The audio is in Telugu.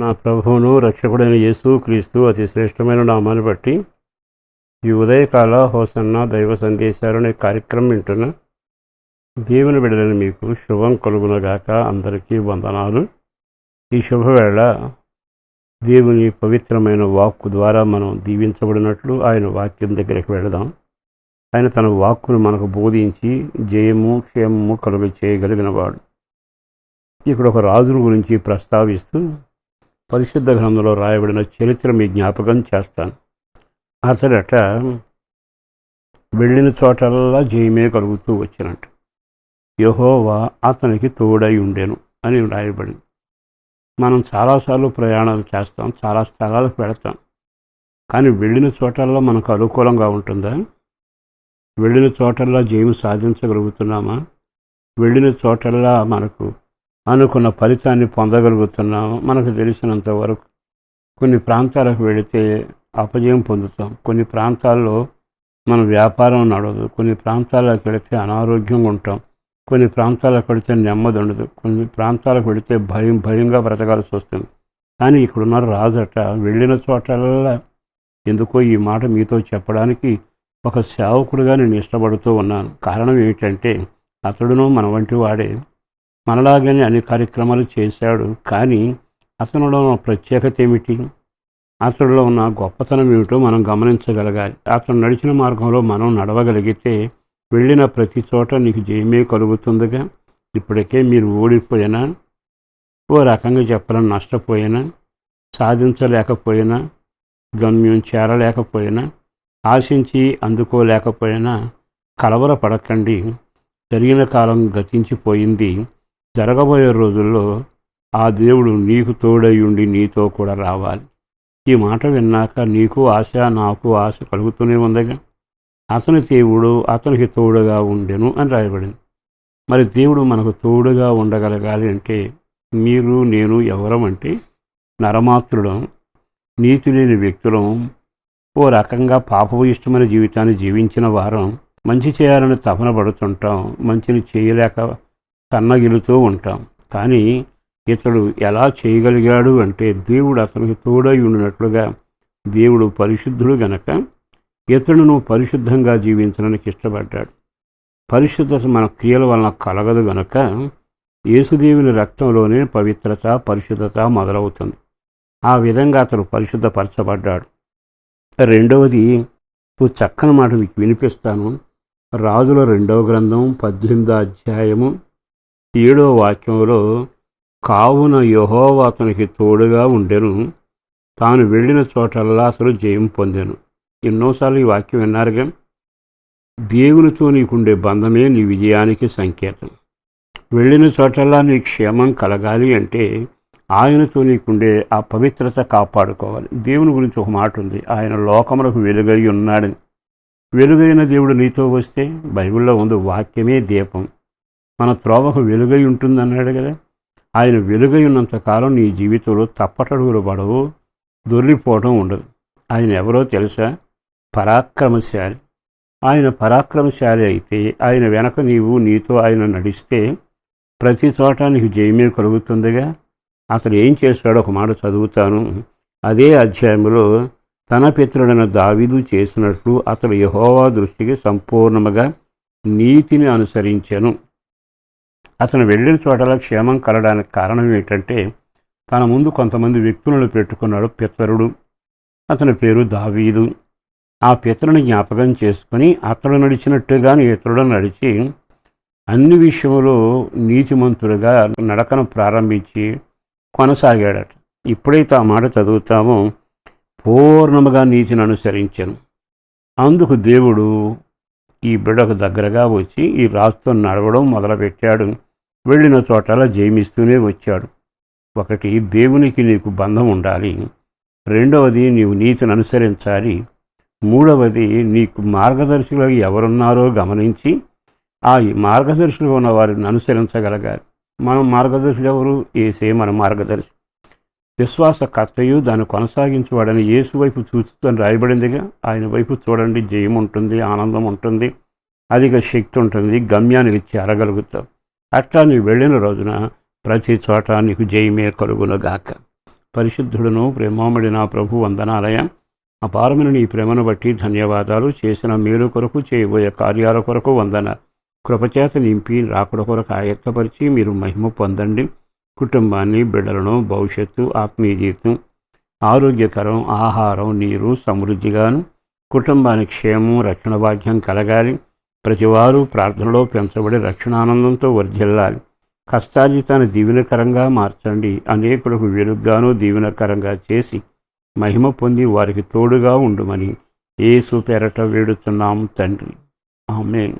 నా ప్రభువును రక్షకుడైన యేసు క్రీస్తు అతి శ్రేష్టమైన నామాన్ని బట్టి ఈ ఉదయకాల హోసన్న దైవ సందేశాలు అనే కార్యక్రమం వింటున్న దేవుని బిడ్డలని మీకు శుభం కలుగునగాక. అందరికీ వందనాలు. ఈ శుభవేళ దేవుని పవిత్రమైన వాక్కు ద్వారా మనం దీవించబడినట్లు ఆయన వాక్యం దగ్గరికి వెళదాం. ఆయన తన వాక్కును మనకు బోధించి జయము క్షేమము కలుగ చేయగలిగిన వాడు. ఇక్కడ ఒక రాజును గురించి ప్రస్తావిస్తూ పరిశుద్ధ గ్రంథంలో రాయబడిన చరిత్ర మీ జ్ఞాపకం చేస్తాను. అతడట వెళ్ళిన చోటల్లా జయమే కలుగుతూ వచ్చినట్టు యెహోవా అతనికి తోడై ఉండెను అని రాయబడింది. మనం చాలాసార్లు ప్రయాణాలు చేస్తాం, చాలా స్థలాలకు వెళతాం, కానీ వెళ్ళిన చోటల్లో మనకు అనుకూలంగా ఉంటుందా? వెళ్ళిన చోటల్లా జయం సాధించగలుగుతున్నామా? వెళ్ళిన చోటల్లా మనకు అనుకున్న ఫలితాన్ని పొందగలుగుతున్నాము? మనకు తెలిసినంత వరకు కొన్ని ప్రాంతాలకు వెళితే అపజయం పొందుతాం, కొన్ని ప్రాంతాల్లో మన వ్యాపారం నడవదు, కొన్ని ప్రాంతాలకు వెళితే అనారోగ్యంగా ఉంటాం, కొన్ని ప్రాంతాలకు వెళితే నెమ్మది ఉండదు, కొన్ని ప్రాంతాలకు వెళితే భయంగా బ్రతకాల్సి వస్తుంది. కానీ ఇక్కడున్న రాజట వెళ్ళిన చోటల్లా, ఎందుకో ఈ మాట మీతో చెప్పడానికి ఒక సేవకుడిగా నేను ఇష్టపడుతూ ఉన్నాను. కారణం ఏమిటంటే అతడును మన వంటి వాడే, మనలాగానే అన్ని కార్యక్రమాలు చేశాడు. కానీ అతనిలో ఉన్న ప్రత్యేకత ఏమిటి, అతడిలో ఉన్న గొప్పతనం ఏమిటో మనం గమనించగలగాలి. అతను నడిచిన మార్గంలో మనం నడవగలిగితే వెళ్ళిన ప్రతి చోట నీకు జయమే కలుగుతుందిగా. ఇప్పటికే మీరు ఓడిపోయినా, ఓ రకంగా చెప్పాలని నష్టపోయినా, సాధించలేకపోయినా, గమ్యం చేరలేకపోయినా, ఆశించి అందుకోలేకపోయినా కలవరపడకండి. జరిగిన కాలం గతించిపోయింది. జరగబోయే రోజుల్లో ఆ దేవుడు నీకు తోడై ఉండి నీతో కూడా రావాలి. ఈ మాట విన్నాక నీకు ఆశ, నాకు ఆశ కలుగుతూనే ఉందిగా. అతని దేవుడు అతనికి తోడుగా ఉండెను అని రాయబడింది. మరి దేవుడు మనకు తోడుగా ఉండగలగాలి అంటే మీరు నేను ఎవరం అంటే నరమాత్రుడం, నీతి లేని వ్యక్తులం, ఓ రకంగా పాపపు ఇష్టమైన జీవితాన్ని జీవించిన వారం, మంచి చేయాలని తపన పడుతుంటాం, మంచిని చేయలేక సన్నగిలుతూ ఉంటాం. కానీ ఇతడు ఎలా చేయగలిగాడు అంటే దేవుడు అతనికి తోడై ఉండినట్లుగా. దేవుడు పరిశుద్ధుడు గనక ఇతడును పరిశుద్ధంగా జీవించడానికి ఇష్టపడ్డాడు. పరిశుద్ధత మన క్రియల వలన కలగదు గనక యేసుదేవుని రక్తంలోనే పవిత్రత, పరిశుద్ధత మొదలవుతుంది. ఆ విధంగా అతడు పరిశుద్ధపరచబడ్డాడు. రెండవది, ఓ చక్కని మాట మీకు వినిపిస్తాను. రాజుల 2వ గ్రంథం 18వ అధ్యాయము 7వ వాక్యంలో, కావున యెహోవా అతనికి తోడుగా ఉండెను, తాను వెళ్ళిన చోటల్లా అతడు జయం పొందెను. ఎన్నోసార్లు ఈ వాక్యం విన్నారుగా. దేవునితో నీకుండే బంధమే నీ విజయానికి సంకేతం. వెళ్ళిన చోటల్లా నీ క్షేమం కలగాలి అంటే ఆయనతో నీకుండే ఆ పవిత్రత కాపాడుకోవాలి. దేవుని గురించి ఒక మాట ఉంది, ఆయన లోకములకు వెలుగై ఉన్నాడని. వెలుగైన దేవుడు నీతో వస్తే, బైబిల్లో ఉంది, వాక్యమే దీపం, మన త్రోవకు వెలుగై ఉంటుందన్నాడు కదా. ఆయన వెలుగై ఉన్నంతకాలం నీ జీవితంలో తప్పటడుగులు పడవు, దొర్లిపోవడం ఉండదు. ఆయన ఎవరో తెలుసా? పరాక్రమశాలి. ఆయన పరాక్రమశాలి అయితే ఆయన వెనక నీతో ఆయన నడిస్తే ప్రతి చోట నీకు జయమే కలుగుతుందిగా. అతడు ఏం చేశాడో ఒక మాట చదువుతాను. అదే అధ్యాయంలో, తన పితరుడైన దావీదు చేసినట్లు అతడు యెహోవా దృష్టికి సంపూర్ణముగా నీతిని అనుసరించెను. అతను వెళ్ళిన చోటలా క్షేమం కలడానికి కారణం ఏంటంటే తన ముందు కొంతమంది వ్యక్తులను పెట్టుకున్నాడు. పితరుడు, అతని పేరు దావీదు. ఆ పితరుని జ్ఞాపకం చేసుకుని అతడు నడిచినట్టుగానే ఇతరుడు నడిచి అన్ని విషయంలో నీతిమంతుడుగా నడకను ప్రారంభించి కొనసాగాడట. ఇప్పుడైతే ఆ మాట చదువుతామో, పూర్ణముగా నీతిని అనుసరించను. అందుకు దేవుడు ఈ బిడ్డకు దగ్గరగా వచ్చి ఈ రాజుతో నడవడం మొదలుపెట్టాడు. వెళ్ళిన చోటలా జయమిస్తూనే వచ్చాడు. ఒకటి, దేవునికి నీకు బంధం ఉండాలి. రెండవది, నీవు నీతిని అనుసరించాలి. మూడవది, నీకు మార్గదర్శులు ఎవరున్నారో గమనించి ఆ మార్గదర్శులుగా ఉన్న వారిని అనుసరించగలగాలి. మనం మార్గదర్శులు ఎవరు? యేసే మన మార్గదర్శి. విశ్వాసకర్తయు దాన్ని కొనసాగించేవాడని యేసు వైపు చూచుతూ రాయబడిందిగా. ఆయన వైపు చూడండి, జయం ఉంటుంది, ఆనందం ఉంటుంది, అధిక శక్తి ఉంటుంది, గమ్యానికి చేరగలుగుతావు. అట్లా నీవు వెళ్ళిన రోజున ప్రతి చోట నీకు జయమే కలుగునుగాక. పరిశుద్ధుడును ప్రేమామడి నా ప్రభు వందనాలయ. అపారమైన నీ ప్రేమను బట్టి ధన్యవాదాలు. చేసిన మేలు కొరకు చేయబోయే కార్యాల కొరకు వందనాలు. కృపచేత నింపి రాకడ కొరకు ఆయత్తపరిచి మీరు మహిమ పొందండి. కుటుంబాన్ని, బిడ్డలను, భవిష్యత్తు, ఆత్మీయ జీవితం, ఆరోగ్యకరం, ఆహారం, నీరు సమృద్ధిగాను, కుటుంబానికి క్షేమం, రక్షణ భాగ్యం కలగాలి. ప్రతివారు ప్రార్థనలో పెంచబడి రక్షణానందంతో వర్ధిల్లాలి. కష్టార్జితాన్ని దీవెనకరంగా మార్చండి. అనేకులకు వెలుగ్గాను దీవెనకరంగా చేసి మహిమ పొంది వారికి తోడుగా ఉండుమని యేసు పేరట వేడుతున్నాము తండ్రి. ఆమేన్.